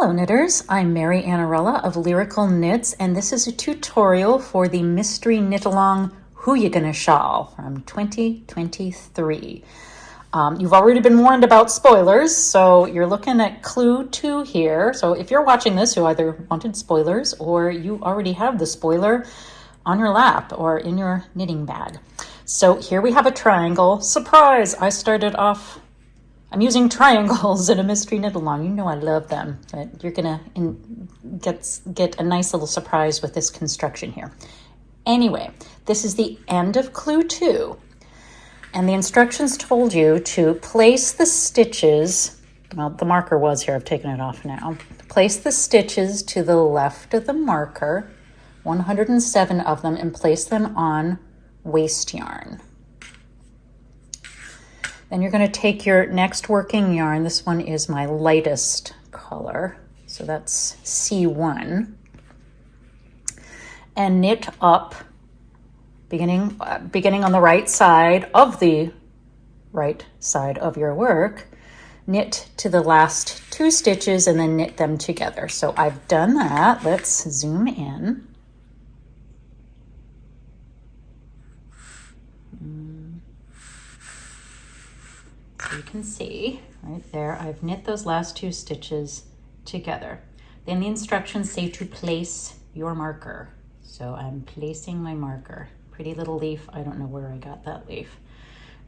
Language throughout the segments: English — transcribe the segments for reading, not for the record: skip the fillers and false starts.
Hello knitters, I'm Mary Annarella of Lyrical Knits, and this is a tutorial for the Mystery Knitalong Who Ya Gonna Shawl from 2023. You've already been warned about spoilers, so you're looking at clue 2 here. So if you're watching this, you either wanted spoilers or you already have the spoiler on your lap or in your knitting bag. So here we have a triangle. Surprise! I'm using triangles in a Mystery Knitalong. You know I love them. But you're gonna get a nice little surprise with this construction here. Anyway, this is the end of clue 2. And the instructions told you to place the stitches, well, the marker was here, I've taken it off now. Place the stitches to the left of the marker, 107 of them, and place them on waste yarn. Then you're going to take your next working yarn. This one is my lightest color, so that's C1, and knit up, beginning on the right side of your work. Knit to the last 2 stitches and then knit them together. So I've done that. Let's zoom in. So you can see right there, I've knit those last 2 stitches together. Then the instructions say to place your marker. So I'm placing my marker. Pretty little leaf. I don't know where I got that leaf.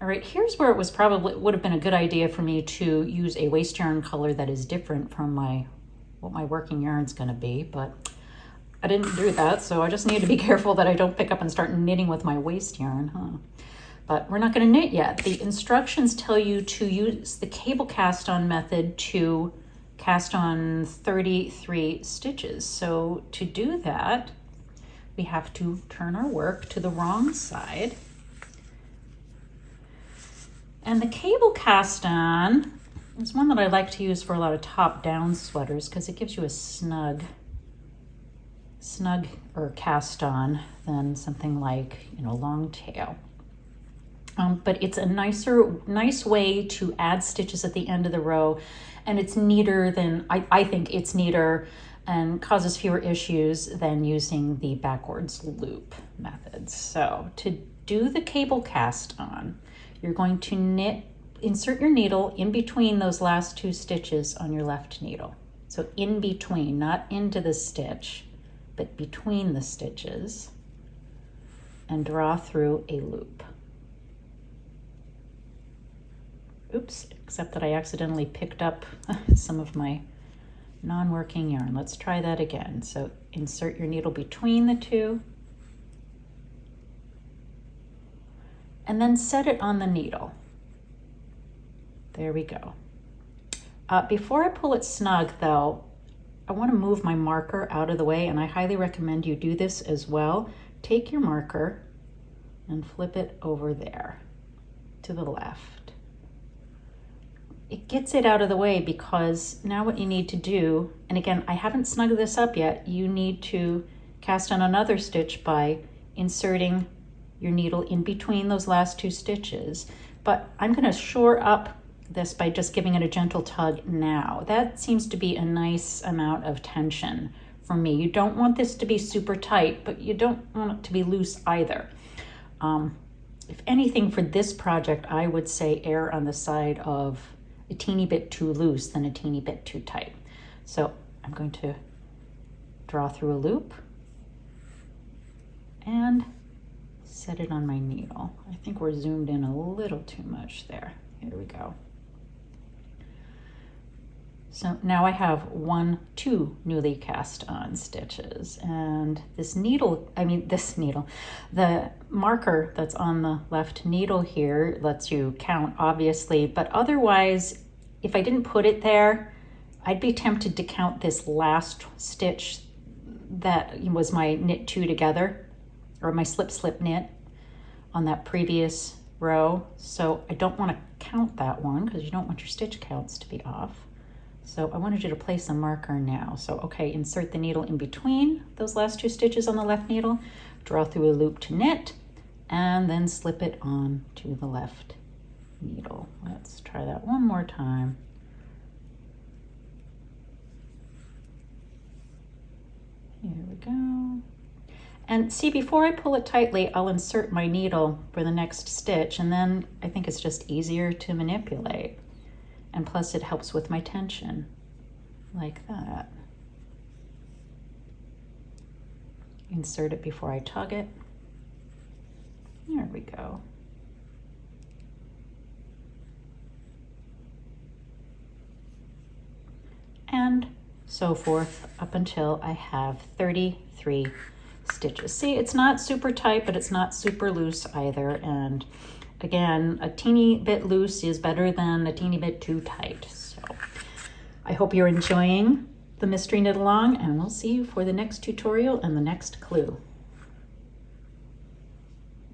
All right, here's where would have been a good idea for me to use a waste yarn color that is different from what my working yarn's going to be, but I didn't do that, so I just need to be careful that I don't pick up and start knitting with my waste yarn, But we're not going to knit yet. The instructions tell you to use the cable cast on method to cast on 33 stitches. So to do that, we have to turn our work to the wrong side. And the cable cast on is one that I like to use for a lot of top-down sweaters because it gives you a snug or cast on than something like, long tail. But it's a nice way to add stitches at the end of the row, and it's neater than, I think it's neater and causes fewer issues than using the backwards loop method. So to do the cable cast on, you're going to insert your needle in between those last 2 stitches on your left needle. So in between, not into the stitch, but between the stitches, and draw through a loop. Oops, except that I accidentally picked up some of my non-working yarn. Let's try that again. So insert your needle between the 2, and then set it on the needle. There we go. Before I pull it snug though, I want to move my marker out of the way, and I highly recommend you do this as well. Take your marker and flip it over there to the left. It gets it out of the way because now what you need to do, and again, I haven't snugged this up yet, you need to cast on another stitch by inserting your needle in between those last 2 stitches. But I'm going to shore up this by just giving it a gentle tug now. That seems to be a nice amount of tension for me. You don't want this to be super tight, but you don't want it to be loose either. If anything, for this project, I would say err on the side of a teeny bit too loose than a teeny bit too tight. So I'm going to draw through a loop and set it on my needle. I think we're zoomed in a little too much there. Here we go. So now I have 2 newly cast on stitches, and the marker that's on the left needle here lets you count, obviously, but otherwise, if I didn't put it there, I'd be tempted to count this last stitch that was my knit 2 together, or my slip knit on that previous row. So I don't want to count that one because you don't want your stitch counts to be off. So I wanted you to place a marker now. So, okay, insert the needle in between those last 2 stitches on the left needle, draw through a loop to knit, and then slip it on to the left needle. Let's try that one more time. Here we go. And see, before I pull it tightly, I'll insert my needle for the next stitch, and then I think it's just easier to manipulate. And plus it helps with my tension, like that. Insert it before I tug it. There we go. And so forth up until I have 33 stitches. See, it's not super tight, but it's not super loose either. And again, a teeny bit loose is better than a teeny bit too tight. So I hope you're enjoying the Mystery Knit Along, and we'll see you for the next tutorial and the next clue.